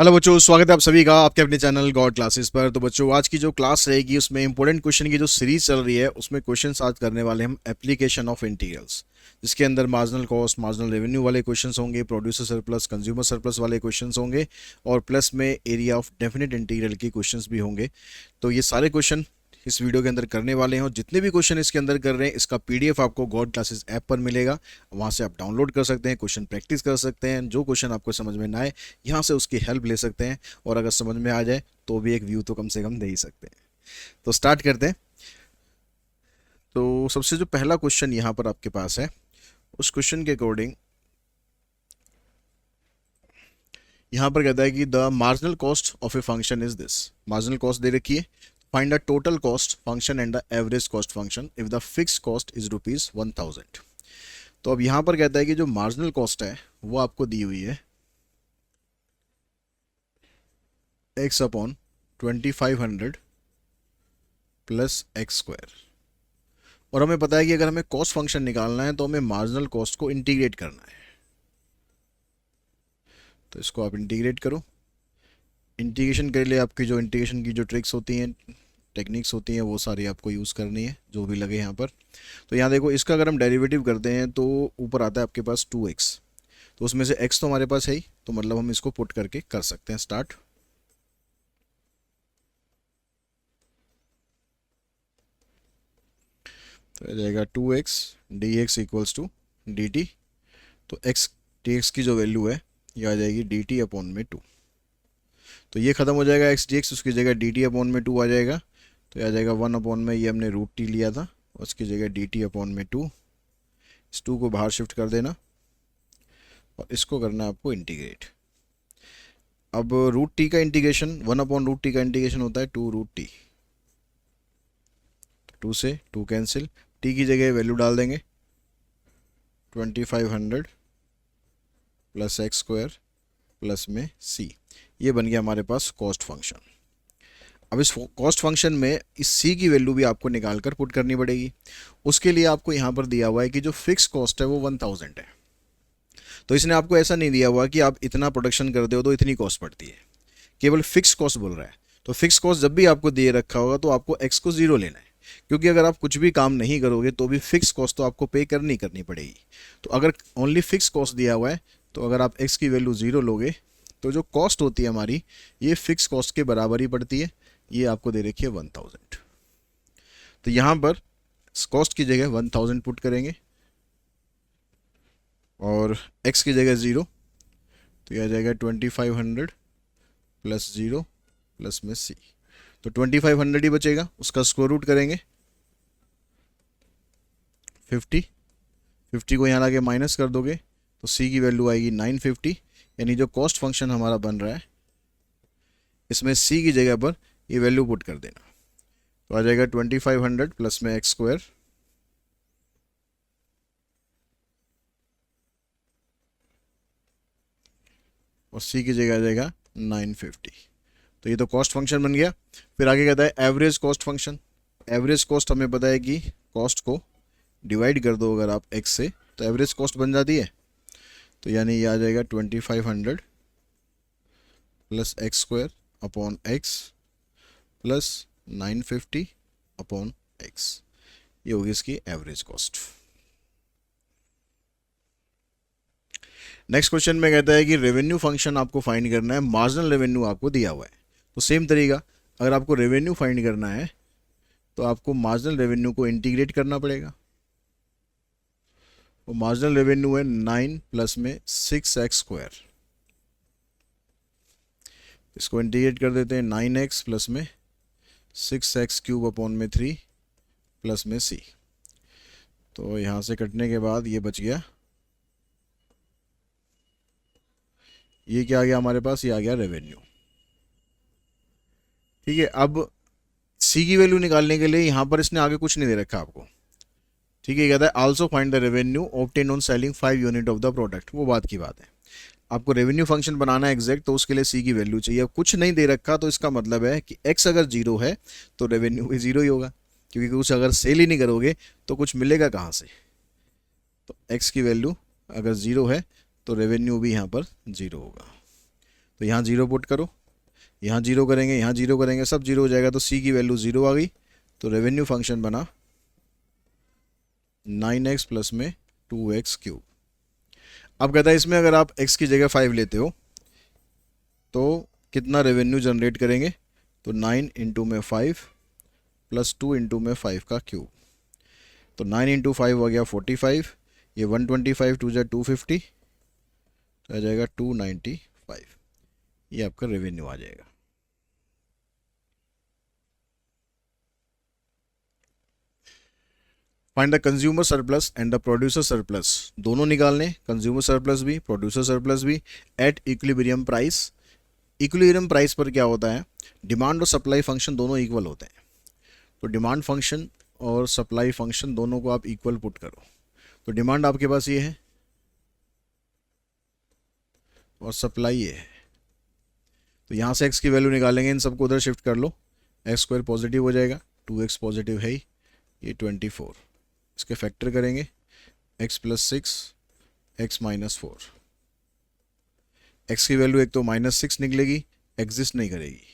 Hello बच्चों, स्वागत है आप सभी का आपके अपने चैनल गॉड क्लासेस पर। तो बच्चों, आज की जो क्लास रहेगी उसमें इंपॉर्टेंट क्वेश्चन की जो सीरीज चल रही है उसमें क्वेश्चंस आज करने वाले हम एप्लीकेशन ऑफ इंटीग्रल्स, जिसके अंदर मार्जिनल कॉस्ट, मार्जिनल रेवेन्यू वाले क्वेश्चंस होंगे, प्रोड्यूसर सरप्लस, कंज्यूमर सरप्लस वाले क्वेश्चंस होंगे और प्लस में एरिया ऑफ डेफिनेट इंटीग्रल के क्वेश्चंस भी होंगे। तो ये सारे क्वेश्चन इस वीडियो के अंदर करने वाले हैं और जितने भी क्वेश्चन इसके अंदर कर रहे हैं इसका पीडीएफ आपको गॉड क्लासेस ऐप पर मिलेगा। वहाँ से आप डाउनलोड कर सकते हैं, क्वेश्चन प्रैक्टिस कर सकते हैं, जो क्वेश्चन आपको समझ में ना आए यहाँ से उसकी हेल्प ले सकते हैं और अगर समझ में आ जाए तो भी एक व्यू तो कम से कम दे ही सकते हैं। तो स्टार्ट करते हैं। तो सबसे जो पहला क्वेश्चन यहाँ पर आपके पास है उस क्वेश्चन के अकॉर्डिंग यहाँ पर कहता है कि the marginal cost of a function is this. Marginal cost दे रखी है, find the total cost function and the average cost function if the fix cost is ₹1000। तो अब यहाँ पर कहता है कि जो मार्जिनल कॉस्ट है वो आपको दी हुई है x upon 2500 plus x square, और हमें पता है कि अगर हमें कॉस्ट फंक्शन निकालना है तो हमें मार्जिनल कॉस्ट को इंटीग्रेट करना है। तो इसको आप इंटीग्रेट करो। इंटीग्रेशन के लिए आपकी जो इंटीग्रेशन की जो ट्रिक्स होती हैं, टेक्निक्स होती हैं, वो सारी आपको यूज़ करनी है जो भी लगे यहाँ पर। तो यहाँ देखो, इसका अगर हम डेरिवेटिव करते हैं तो ऊपर आता है आपके पास 2x, तो उसमें से x तो हमारे पास है ही, तो मतलब हम इसको पुट करके कर सकते हैं स्टार्ट। तो आ जाएगा 2x dx equals to dt। तो x dx की जो वैल्यू है ये आ जाएगी dt अपॉन में 2। तो ये खत्म हो जाएगा x dx, उसकी जगह dt अपॉन में 2 आ जाएगा। तो ये आ जाएगा 1 अपॉन में, ये हमने रूट टी लिया था, उसकी जगह dt अपॉन में 2। इस 2 को बाहर शिफ्ट कर देना और इसको करना है आपको इंटीग्रेट। अब रूट टी का इंटीग्रेशन, 1 अपॉन रूट टी का इंटीग्रेशन होता है 2 रूट टी। 2 से 2 कैंसिल, टी की जगह वैल्यू डाल देंगे 2500 प्लस एक्स स्क्वायर प्लस में c। ये बन गया हमारे पास कॉस्ट फंक्शन। अब इस कॉस्ट फंक्शन में इस c की वैल्यू भी आपको निकाल कर पुट करनी पड़ेगी। उसके लिए आपको यहाँ पर दिया हुआ है कि जो फिक्स कॉस्ट है वो 1000 है। तो इसने आपको ऐसा नहीं दिया हुआ कि आप इतना प्रोडक्शन करते हो तो इतनी कॉस्ट पड़ती है, केवल फिक्स कॉस्ट बोल रहा है। तो फिक्स कॉस्ट जब भी आपको दिए रखा होगा तो आपको x को 0 लेना है, क्योंकि अगर आप कुछ भी काम नहीं करोगे तो भी फिक्स कॉस्ट तो आपको पे करनी पड़ेगी। तो अगर ओनली फिक्स कॉस्ट दिया हुआ है तो अगर आप x की वैल्यू 0 लोगे तो जो कॉस्ट होती है हमारी ये फिक्स कॉस्ट के बराबर ही पड़ती है। ये आपको दे रखी है 1000। तो यहाँ पर कॉस्ट की जगह 1000 पुट करेंगे और x की जगह 0, तो यह आ जाएगा 2500 प्लस 0 प्लस में c। तो 2500 ही बचेगा, उसका स्क्वायर रूट करेंगे 50। 50 को यहाँ लाके माइनस कर दोगे तो c की वैल्यू आएगी 950। यानी जो कॉस्ट फंक्शन हमारा बन रहा है इसमें c की जगह पर ये वैल्यू पुट कर देना। तो आ जाएगा 2500 प्लस में एक्स स्क्वायर और c की जगह आ जाएगा 950। तो ये तो कॉस्ट फंक्शन बन गया। फिर आगे कहता है average cost function. Average cost हमें पता है कि कॉस्ट को डिवाइड कर दो अगर आप x से तो एवरेज कॉस्ट बन जाती है। तो यानी ये आ जाएगा 2500 plus x square upon x plus 950 upon x. ये होगी इसकी एवरेज कॉस्ट। नेक्स्ट क्वेश्चन में कहता है कि रेवेन्यू फंक्शन आपको फाइंड करना है, मार्जिनल रेवेन्यू आपको दिया हुआ है। तो सेम तरीका, अगर आपको रेवेन्यू फाइंड करना है तो आपको मार्जिनल रेवेन्यू को इंटीग्रेट करना पड़ेगा। वो मार्जिनल रेवेन्यू है 9 प्लस में 6x स्क्वायर। इसको इंटीग्रेट कर देते हैं 9x प्लस में 6x क्यूब अपॉन में 3 प्लस में c। तो यहाँ से कटने के बाद ये बच गया, ये क्या आ गया हमारे पास, ये आ गया रेवेन्यू। ठीक है, अब c की वैल्यू निकालने के लिए यहाँ पर इसने आगे कुछ नहीं दे रखा आपको। ठीक है, कहता है also find the revenue obtain on selling 5 unit of the product. वो बात की बात है, आपको रेवेन्यू फंक्शन बनाना है एग्जैक्ट, तो उसके लिए c की वैल्यू चाहिए। अब कुछ नहीं दे रखा तो इसका मतलब है कि x अगर 0 है तो रेवेन्यू भी 0 ही होगा, क्योंकि कुछ अगर सेल ही नहीं करोगे तो कुछ मिलेगा कहाँ से। तो x की वैल्यू अगर 0 है तो रेवेन्यू भी यहाँ पर 0 होगा। तो यहाँ जीरो पुट करो, यहाँ जीरो करेंगे, यहाँ जीरो करेंगे, सब जीरो हो जाएगा, तो सी की वैल्यू जीरो आ गई। तो रेवेन्यू फंक्शन बना 9x प्लस में 2x क्यूब। अब कहता है इसमें अगर आप x की जगह 5 लेते हो तो कितना रेवेन्यू जनरेट करेंगे, तो 9 इंटू में 5 प्लस 2 इंटू में 5 का क्यूब। तो 9 इंटू 5 हो गया 45, ये 125 टू जा 250, तो आ जाएगा 295। ये आपका रेवेन्यू आ जाएगा। Find the consumer surplus and the producer surplus, दोनों निकालने, कंज्यूमर सरप्लस भी प्रोड्यूसर सरप्लस भी, at equilibrium price. Equilibrium price पर क्या होता है, डिमांड और सप्लाई फंक्शन दोनों इक्वल होते हैं। तो डिमांड फंक्शन और सप्लाई फंक्शन दोनों को आप इक्वल पुट करो। तो डिमांड आपके पास ये है और सप्लाई ये है। तो यहाँ से x की वैल्यू निकालेंगे, इन सबको उधर शिफ्ट कर लो, एक्स स्क्वायर पॉजिटिव हो जाएगा, 2x पॉजिटिव है ही, ये 24, इसके फैक्टर करेंगे, x plus 6 x minus 4। x की वैल्यू एक तो -6 निकलेगी, एग्जिस्ट नहीं करेगी,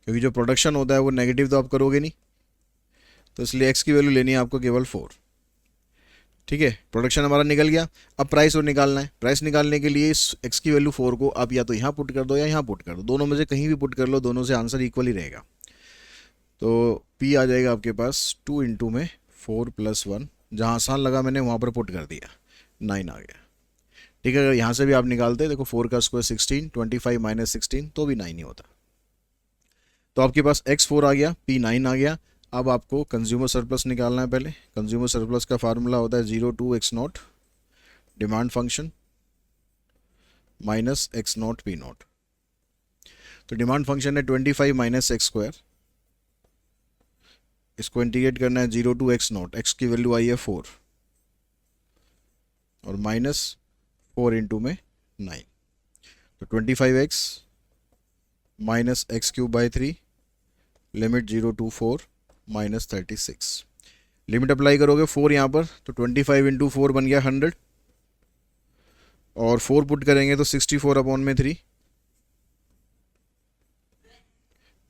क्योंकि जो प्रोडक्शन होता है वो नेगेटिव तो आप करोगे नहीं, तो इसलिए x की वैल्यू लेनी है आपको केवल 4। ठीक है, प्रोडक्शन हमारा निकल गया। अब प्राइस और निकालना है। प्राइस निकालने के लिए इस x की वैल्यू 4 को आप या तो यहाँ पुट कर दो या यहाँ पुट कर दो, दोनों में से कहीं भी पुट कर लो, दोनों से आंसर इक्वल ही रहेगा। तो p आ जाएगा आपके पास 2 इंटू में 4 प्लस 1, जहाँ आसान लगा मैंने वहाँ पर पुट कर दिया, 9 आ गया। ठीक है, अगर यहाँ से भी आप निकालते देखो 4 का स्क्वायर 16, 25 माइनस 16 तो भी 9 ही होता। तो आपके पास x 4 आ गया, p 9 आ गया। अब आपको कंज्यूमर सरप्लस निकालना है। पहले कंज्यूमर सरप्लस का फार्मूला होता है 0 to x not demand function minus x not p not. तो डिमांड फंक्शन है 25 माइनस एक्स स्क्वायर, इसको इंटीग्रेट करना है 0 टू x नॉट, x की वैल्यू आई है 4 और माइनस 4 इंटू में 9, तो 25x minus x cube by 3, limit 0 to 4 minus 36। Limit apply करोगे 4 यहाँ पर, तो 25 इंटू 4 बन गया 100, और 4 पुट करेंगे तो 64 अपॉन में 3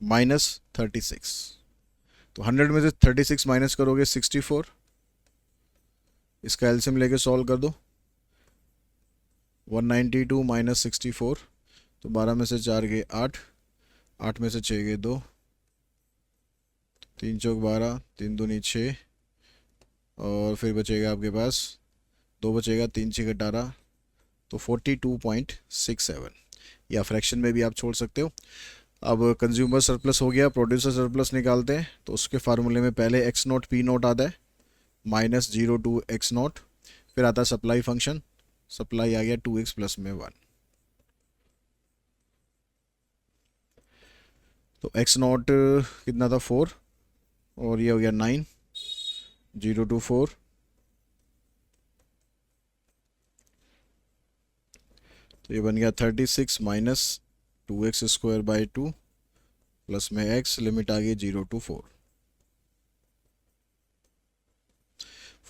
माइनस 36। तो 100 में से 36 माइनस करोगे 64, इसका एलसीएम लेके सॉल्व कर दो, 192 माइनस 64, तो 12 में से 4 गए 8, 8 में से 6 गए 2, 3 चौक 12, 3 दूनी 6, और फिर बचेगा आपके पास 2 बचेगा, 3 6 18, तो 42.67, या फ्रैक्शन में भी आप छोड़ सकते हो। अब कंज्यूमर सरप्लस हो गया, प्रोड्यूसर सरप्लस निकालते हैं। तो उसके फार्मूले में पहले एक्स नॉट पी नॉट आता है, माइनस 0 टू एक्स नॉट, फिर आता है सप्लाई फंक्शन, सप्लाई आ गया 2x प्लस में 1। तो एक्स नॉट कितना था 4, और ये हो गया 9, 0 टू 4, तो ये बन गया 36 minus 2x square by 2 plus में x, लिमिट आ गई 0 टू 4।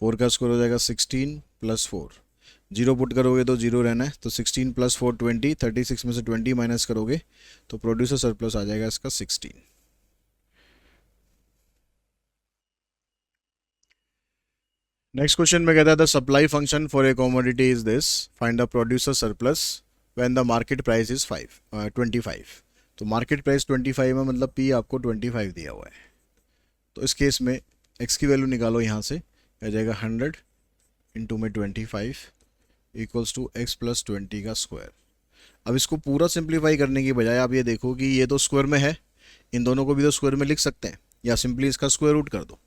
4 का स्क्वायर हो जाएगा 16 प्लस 4, 0 पुट करोगे तो 0 रहना है, तो 16 प्लस 4 20, 36 में से 20 माइनस करोगे तो प्रोड्यूसर सरप्लस आ जाएगा इसका 16। नेक्स्ट क्वेश्चन में कहता था supply function for a commodity is this, find the producer surplus when the market price is 25। तो मार्केट प्राइस 25 है, मतलब पी आपको 25 दिया हुआ है। तो इस केस में एक्स की वैल्यू निकालो, यहाँ से आ जाएगा 100 इंटू में 25 इक्वल्स टू एक्स प्लस 20 का स्क्वायर। अब इसको पूरा सिंप्लीफाई करने की बजाय आप ये देखो कि ये तो स्क्वायर में है, इन दोनों को भी तो स्क्वायर में लिख सकते हैं, या सिंपली इसका स्क्वायर रूट कर दो।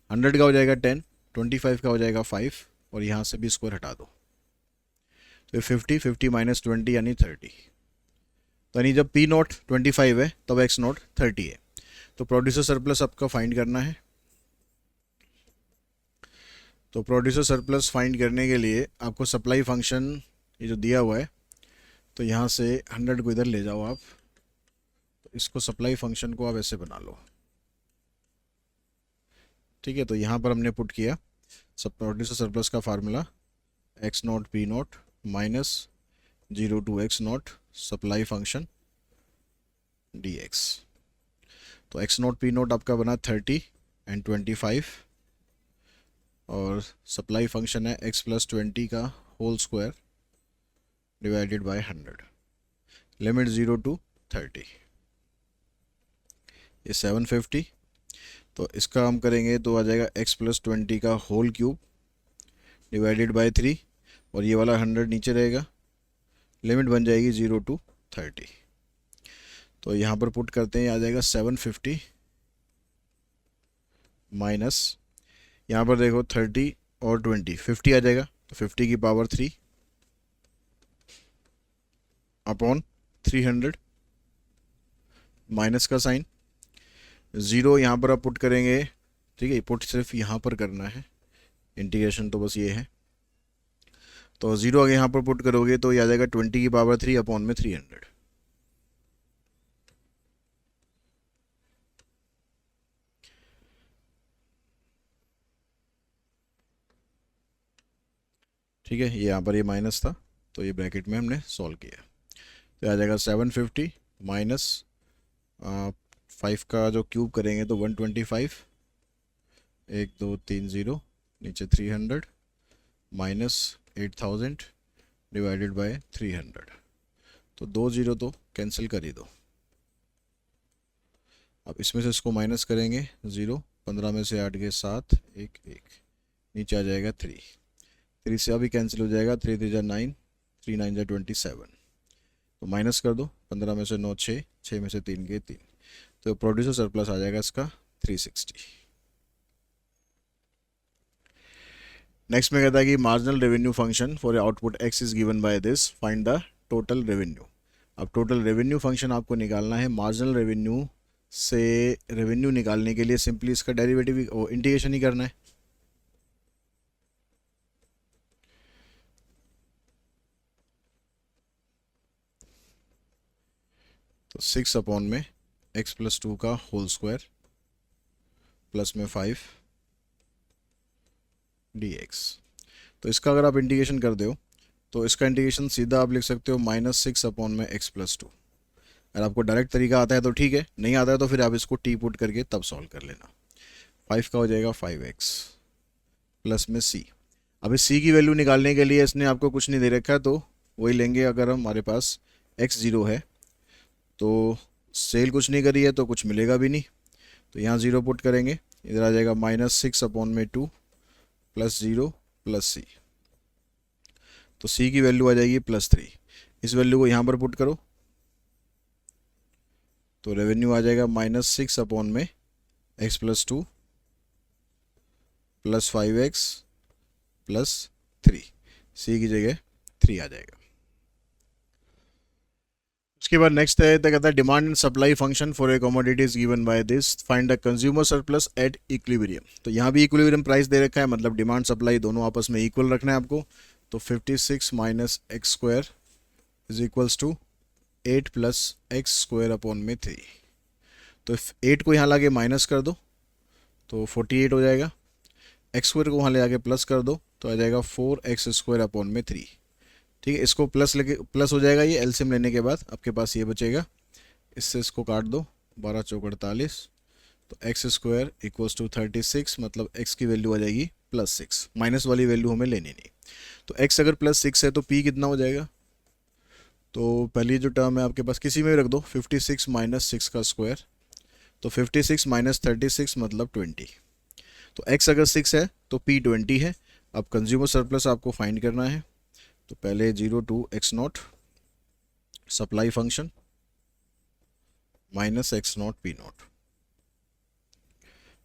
100 का हो जाएगा 10, 25 का हो जाएगा 5, और यहाँ से भी स्क्वायर हटा दो, तो 50, 50 माइनस 20 यानी 30। तो यानी जब पी नॉट 25 है तब एक्स नॉट 30 है। तो प्रोड्यूसर सरप्लस आपका फाइंड करना है। तो प्रोड्यूसर सरप्लस फाइंड करने के लिए आपको सप्लाई फंक्शन ये जो दिया हुआ है, तो यहाँ से 100 को इधर ले जाओ आप, तो इसको सप्लाई फंक्शन को आप ऐसे बना लो। ठीक है, तो यहाँ पर हमने पुट किया सब प्रोड्यूसर सरप्लस का formula, x not p not minus 0 to x not supply function dx। तो x नॉट p नॉट आपका बना 30 एंड 25 और सप्लाई फंक्शन है x प्लस 20 का whole square divided by 100। Limit 0 to 30, ये 750। तो इसका हम करेंगे तो आ जाएगा x प्लस 20 का होल क्यूब डिवाइडेड बाय 3 और ये वाला 100 नीचे रहेगा। लिमिट बन जाएगी 0 to 30। तो यहाँ पर पुट करते हैं, आ जाएगा 750 माइनस, यहाँ पर देखो 30 और 20 50 आ जाएगा, तो 50 की पावर 3 अपॉन 300 माइनस का साइन 0 यहाँ पर आप पुट करेंगे। ठीक है, पुट सिर्फ यहाँ पर करना है, इंटीग्रेशन तो बस ये है। तो 0 अगर यहाँ पर पुट करोगे तो ये आ जाएगा 20 की पावर 3 अपॉन में 300। ठीक है, ये यहाँ पर ये माइनस था तो ये ब्रैकेट में हमने सॉल्व किया। तो आ जाएगा 750 माइनस 5 का जो क्यूब करेंगे तो 125, 1 2 3 0 नीचे 300 माइनस 8000 डिवाइडेड बाय 300। तो 2 0 तो कैंसिल कर ही दो। अब इसमें से इसको माइनस करेंगे 0, 15 में से 8 गए 7, 1 1 नीचे आ जाएगा 3, 3 से अभी कैंसिल हो जाएगा, 3 3 जा 9, 3 9 जा 27। तो माइनस कर दो, 15 में से 9 6, 6 में से 3 गए 3। तो प्रोड्यूसर सरप्लस आ जाएगा इसका 360। नेक्स्ट में कहता है कि marginal revenue function for output x is given by this, find the total revenue. अब टोटल रेवेन्यू फंक्शन आपको निकालना है। मार्जिनल रेवेन्यू से रेवेन्यू निकालने के लिए सिंपली इसका डेरिवेटिव इंटीग्रेशन ही करना है। तो 6 अपॉन में x प्लस 2 का होल स्क्वायर प्लस में 5 dx। तो इसका अगर आप इंटीग्रेशन कर दो तो इसका इंटीग्रेशन सीधा आप लिख सकते हो -6 अपॉन में x प्लस 2। अगर आपको डायरेक्ट तरीका आता है तो ठीक है, नहीं आता है तो फिर आप इसको टी पुट करके तब सॉल्व कर लेना। 5 का हो जाएगा 5x प्लस में c। अब इस c की वैल्यू निकालने के लिए इसने आपको कुछ नहीं दे रखा है तो वही लेंगे। अगर हमारे पास x 0 है तो सेल कुछ नहीं करी है तो कुछ मिलेगा भी नहीं, तो यहाँ 0 पुट करेंगे, इधर आ जाएगा -6 अपॉन में 2 प्लस 0 प्लस c। तो c की वैल्यू आ जाएगी +3। इस वैल्यू को यहाँ पर पुट करो तो रेवेन्यू आ जाएगा -6 अपॉन में x plus 2 plus 5x plus 3, c की जगह 3 आ जाएगा। उसके बाद नेक्स्ट है तो कहता है demand and supply function for a commodity is given by this, find the consumer surplus at equilibrium. तो यहाँ भी इक्विलिब्रियम प्राइस दे रखा है, मतलब डिमांड सप्लाई दोनों आपस में इक्वल रखना है आपको। तो 56 minus x square is equals to 8 plus x square upon में 3। तो 8 को यहाँ लाके माइनस कर दो तो 48 हो जाएगा, एक्स स्क्वायर को वहाँ ले जाके प्लस कर दो तो आ जाएगा 4x स्क्वायर अपॉन में 3। ठीक है, इसको प्लस लेके प्लस हो जाएगा, ये एलसीएम लेने के बाद आपके पास ये बचेगा, इससे इसको काट दो 12 चौक 48। तो एक्स स्क्वायर इक्वल्स टू 36, मतलब x की वैल्यू आ जाएगी +6, माइनस वाली वैल्यू हमें लेनी नहीं। तो x अगर +6 है तो p कितना हो जाएगा, तो पहली जो टर्म है आपके पास किसी में भी रख दो, 56 माइनस 6 का स्क्वायर, तो 56 माइनस 36 मतलब 20। तो x अगर 6 है तो p 20 है। अब कंज्यूमर सरप्लस आपको फाइंड करना है, तो पहले 0 to x0 supply function minus x0 p0।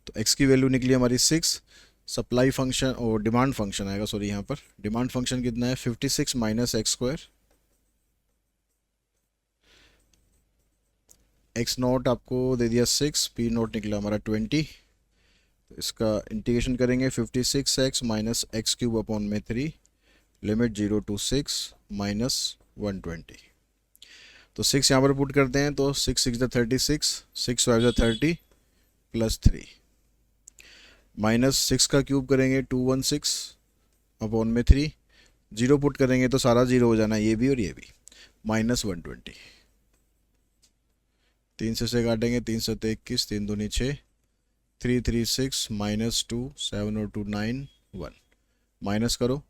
तो x की वैल्यू निकली हमारी 6, सप्लाई फंक्शन और डिमांड फंक्शन आएगा, सॉरी यहाँ पर डिमांड फंक्शन कितना है 56 माइनस एक्स स्क्वायर, x0 आपको दे दिया 6, p0 निकला हमारा 20। तो इसका इंटीग्रेशन करेंगे 56x minus x cube upon में 3, लिमिट 0 to 6 माइनस 120। तो 6 यहाँ पर पुट करते हैं तो 6 6 36, 6 5 30 प्लस 3 माइनस 6 का क्यूब करेंगे 216 अपॉन में 3, जीरो पुट करेंगे तो सारा जीरो हो जाना, ये भी और ये भी, -120। 3 से काटेंगे, 3 7 21, 3 दूनी 6, 3 3 6, -2 7 और 2 9 1, माइनस करो,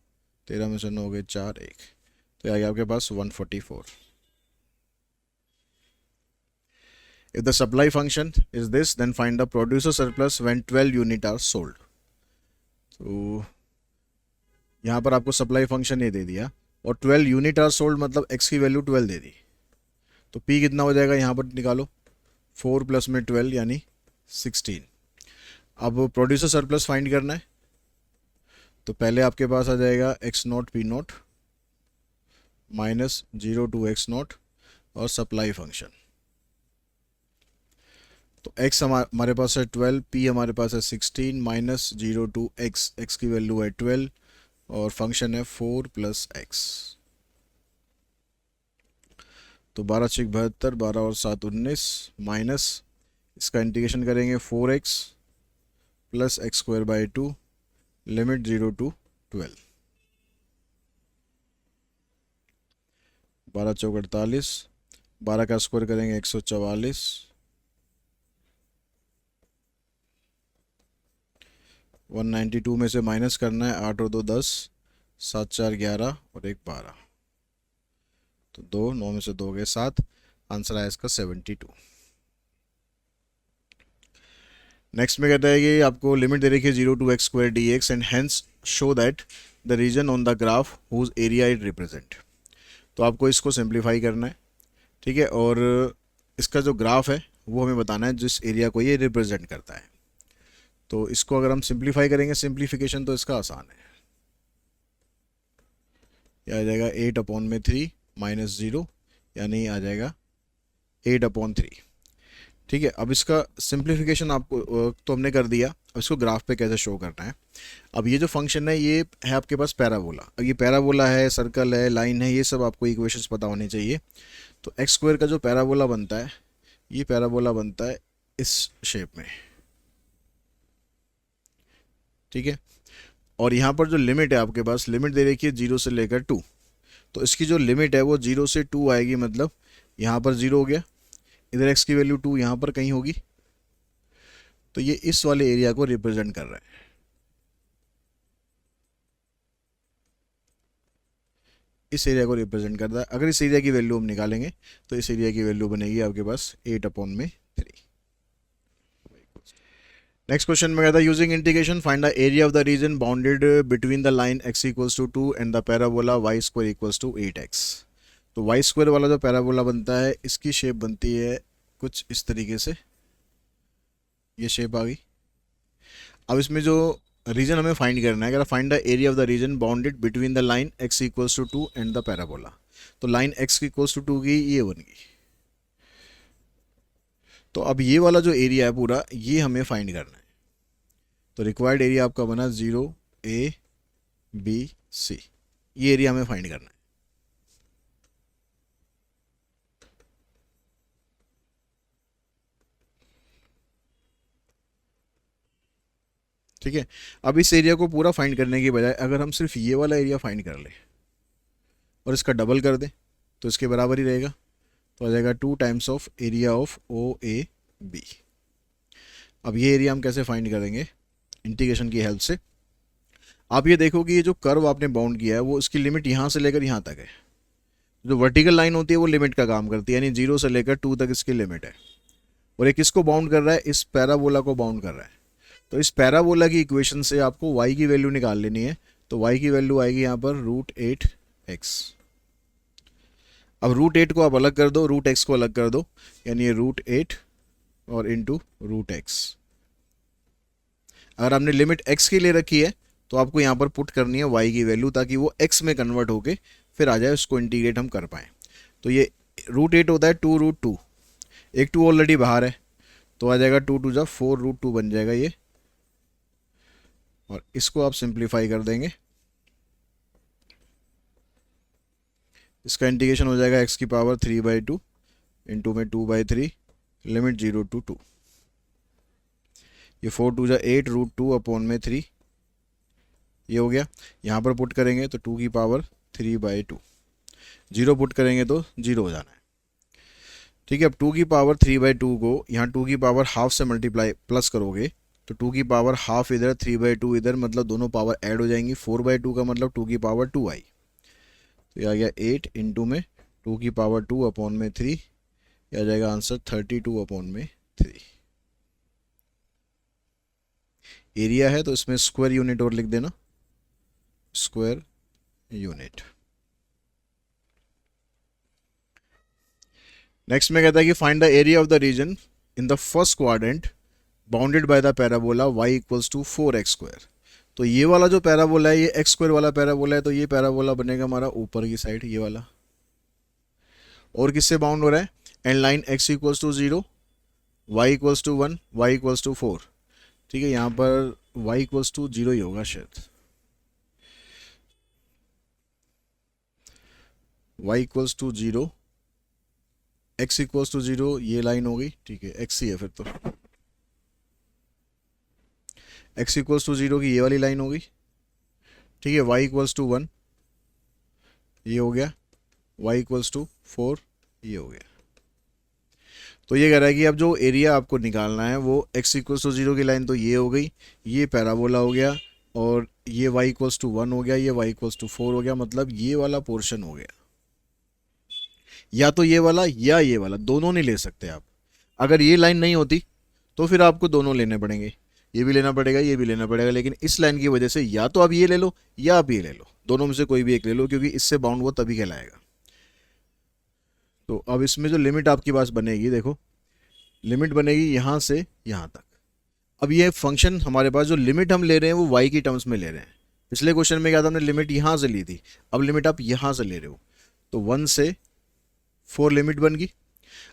13 में से 9 हो गए 4 1, तो ये आ गया आपके पास 144। If the supply function is this, then find the producer surplus when 12 unit are sold. तो यहाँ पर आपको सप्लाई फंक्शन ये दे दिया और 12 यूनिट आर सोल्ड मतलब x की वैल्यू 12 दे दी, तो p कितना हो जाएगा यहाँ पर निकालो, 4 प्लस में 12 यानी 16। अब प्रोड्यूसर सरप्लस फाइंड करना है, तो पहले आपके पास आ जाएगा x note p note -0 to x note और सप्लाई फंक्शन। तो x हमारे पास है 12, p हमारे पास है 16, -0 to x की वैल्यू है 12 और फंक्शन है 4 + x। तो 12 × 72, 12 और 7 19, माइनस इसका इंटीग्रेशन करेंगे 4x + x²/2 लिमिट 0 to 12। 12 × 4 = 48, 12 का स्क्वायर करेंगे 144, 192 में से माइनस करना है, 8 और 2 10, 7 4 11 और 1 12, तो 2 9 में से 2 गए 7, आंसर आया इसका 72। नेक्स्ट में कहता है कि आपको लिमिट दे रखी है 0 to x² dx and hence show that the region on the graph whose area it represent. तो आपको इसको सिंप्लीफाई करना है, ठीक है, और इसका जो ग्राफ है वो हमें बताना है जिस एरिया को ये रिप्रेजेंट करता है। तो इसको अगर हम सिंप्लीफाई करेंगे, सिंप्लीफिकेशन तो इसका आसान है, यह आ जाएगा 8/3 -0 यानी आ जाएगा 8/3, ठीक है। अब इसका सिंप्लीफिकेशन आपको तो हमने कर दिया, अब इसको ग्राफ पे कैसे शो करना है। अब ये जो फंक्शन है ये है आपके पास पैराबोला, अब ये पैराबोला है, सर्कल है, लाइन है, ये सब आपको इक्वेशंस पता होने चाहिए। तो x² का जो पैराबोला बनता है, ये पैराबोला बनता है इस शेप में, ठीक है। और यहाँ पर जो लिमिट है आपके पास, लिमिट दे रखी है 0 से लेकर 2, तो इसकी जो लिमिट है वो 0 से 2 आएगी, मतलब यहाँ पर 0 हो गया, इधर x की वैल्यू 2 यहाँ पर कहीं होगी, तो ये इस वाले एरिया को रिप्रेजेंट कर रहा है, इस एरिया को रिप्रेजेंट करता है। अगर इस एरिया की वैल्यू हम निकालेंगे तो इस एरिया की वैल्यू बनेगी आपके पास 8/3। नेक्स्ट क्वेश्चन में कहता है using integration find the area of the reason bounded between the line x = 2 and the parabola y² = 8x। तो y² वाला जो पैराबोला बनता है इसकी शेप बनती है कुछ इस तरीके से, ये शेप आ गई। अब इसमें जो रीजन हमें फाइंड करना है, अगर find the area of the reason bounded between the line x = 2 and the parabola, तो लाइन x = 2 की ये बन गई। तो अब ये वाला जो एरिया है पूरा ये हमें फाइंड करना है, तो रिक्वायर्ड एरिया आपका बना 0 A B C, ये एरिया हमें फाइंड करना है। ठीक है, अब इस एरिया को पूरा फाइंड करने की बजाय अगर हम सिर्फ ये वाला एरिया फाइंड कर ले और इसका डबल कर दें तो इसके बराबर ही रहेगा, तो आ जाएगा 2 times of area of OAB। अब ये एरिया हम कैसे फाइंड करेंगे, इंटीग्रेशन की हेल्प से। आप ये देखो कि ये जो कर्व आपने बाउंड किया है वो इसकी लिमिट यहाँ से लेकर यहाँ तक है, जो वर्टिकल लाइन होती है वो लिमिट का काम करती है, यानी 0 से लेकर 2 तक इसकी लिमिट है, और एक किसको बाउंड कर रहा है, इस पैराबोला को बाउंड कर रहा है। तो इस पैराबोला की इक्वेशन से आपको y की वैल्यू निकाल लेनी है, तो y की वैल्यू आएगी यहाँ पर √8x। अब √8 को आप अलग कर दो, √x को अलग कर दो, यानी ये √8 और इंटू √x। अगर आपने लिमिट x की ले रखी है तो आपको यहाँ पर पुट करनी है y की वैल्यू, ताकि वो x में कन्वर्ट होके फिर आ जाए, उसको इंटीग्रेट हम कर पाएँ। तो ये √8 होता है 2√2, एक 2 ऑलरेडी बाहर है, तो आ जाएगा 2 2 4√2 बन जाएगा ये, और इसको आप सिंप्लीफाई कर देंगे, इसका इंटीग्रेशन हो जाएगा x की पावर 3/2 इंटू में 2/3 लिमिट 0 to 2, ये 4 2 8 √2/3, ये हो गया। यहाँ पर पुट करेंगे तो 2 की पावर 3/2, 0 पुट करेंगे तो 0 हो जाना है। ठीक है, अब 2 की पावर 3/2 को यहाँ 2 की पावर हाफ से मल्टीप्लाई प्लस करोगे तो 2 की पावर हाफ इधर 3/2 इधर, मतलब दोनों पावर ऐड हो जाएंगी। 4/2 का मतलब 2 की पावर 2 आई, तो ये आ गया 8 इंटू में 2 की पावर 2 अपॉन में 3, ये आ जाएगा आंसर 32 अपॉन में 3। एरिया है तो इसमें स्क्वायर यूनिट और लिख देना, स्क्वायर यूनिट। नेक्स्ट में कहता है कि find the area of the region in the first quadrant bounded by the parabola y equals to 4x²। तो ये वाला जो पैराबोला है ये x² वाला पैराबोला है, तो ये पैराबोला बनेगा हमारा ऊपर की साइड ये वाला। और किससे बाउंड हो रहा है, and line x equals to 0, y equals to 1, y equals to 4। ठीक है, यहाँ पर y इक्वल्स टू 0 ही होगा शायद, y equals to 0, x equals to 0, ये लाइन हो गई। ठीक है, x ही है फिर तो, x इक्वल्स टू 0 की ये वाली लाइन हो गई। ठीक है, y इक्वल्स टू 1 ये हो गया, y इक्वल्स टू 4 ये हो गया। तो ये कह रहा है कि अब जो एरिया आपको निकालना है वो x इक्वल्स टू 0 की लाइन तो ये हो गई, ये पैराबोला हो गया, और ये y इक्वल्स टू 1 हो गया, ये y इक्वल्स टू 4 हो गया, मतलब ये वाला पोर्शन हो गया। या तो ये वाला या ये वाला, दोनों नहीं ले सकते आप। अगर ये लाइन नहीं होती तो फिर आपको दोनों लेने पड़ेंगे, ये भी लेना पड़ेगा ये भी लेना पड़ेगा, लेकिन इस लाइन की वजह से या तो आप ये ले लो या आप ये ले लो, दोनों में से कोई भी एक ले लो, क्योंकि इससे बाउंड वो तभी कहलाएगा। तो अब इसमें जो लिमिट आपकी पास बनेगी, देखो लिमिट बनेगी यहाँ से यहाँ तक। अब ये फंक्शन हमारे पास जो लिमिट हम ले रहे हैं वो y की टर्म्स में ले रहे हैं। पिछले क्वेश्चन में क्या था, हमने लिमिट यहाँ से ली थी, अब लिमिट आप यहाँ से ले रहे हो, तो 1 से 4 लिमिट बन गई।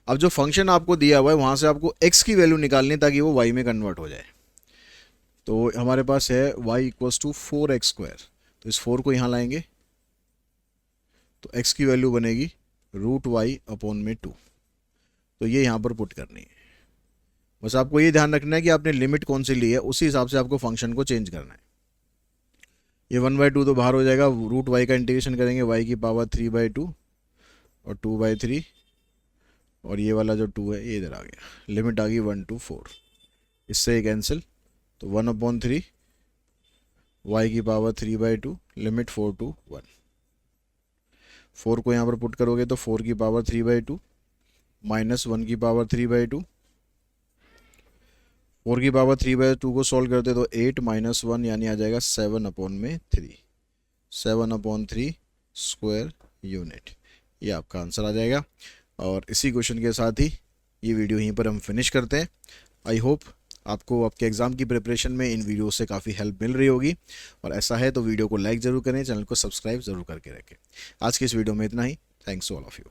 अब जो फंक्शन आपको दिया हुआ है वहाँ से आपको x की वैल्यू निकालनी है ताकि वो y में कन्वर्ट हो जाए। तो हमारे पास है y इक्वल्स टू 4x², तो इस 4 को यहाँ लाएंगे तो x की वैल्यू बनेगी √y अपॉन में 2, तो ये यहाँ पर पुट करनी है। बस आपको ये ध्यान रखना है कि आपने लिमिट कौन सी ली है, उसी हिसाब से आपको फंक्शन को चेंज करना है। ये 1/2 तो बाहर हो जाएगा, √y का इंटीग्रेशन करेंगे y की पावर 3/2 और 2/3, और ये वाला जो 2 है ये इधर आ गया, लिमिट आ गई 1 to 4, इससे ये कैंसिल, तो 1/3 y की पावर 3/2 लिमिट 4 to 1। 4 को यहाँ पर पुट करोगे तो 4 की पावर 3/2 माइनस 1 की पावर 3/2, 4 की पावर 3/2 को सॉल्व करते तो 8 माइनस 1 यानी आ जाएगा 7/3, 7/3 स्क्वायर यूनिट, ये आपका आंसर आ जाएगा। और इसी क्वेश्चन के साथ ही ये वीडियो यहीं पर हम फिनिश करते हैं। आई होप आपको आपके एग्ज़ाम की प्रिपरेशन में इन वीडियो से काफ़ी हेल्प मिल रही होगी, और ऐसा है तो वीडियो को लाइक ज़रूर करें, चैनल को सब्सक्राइब ज़रूर करके रखें। आज की इस वीडियो में इतना ही। Thanks all of you.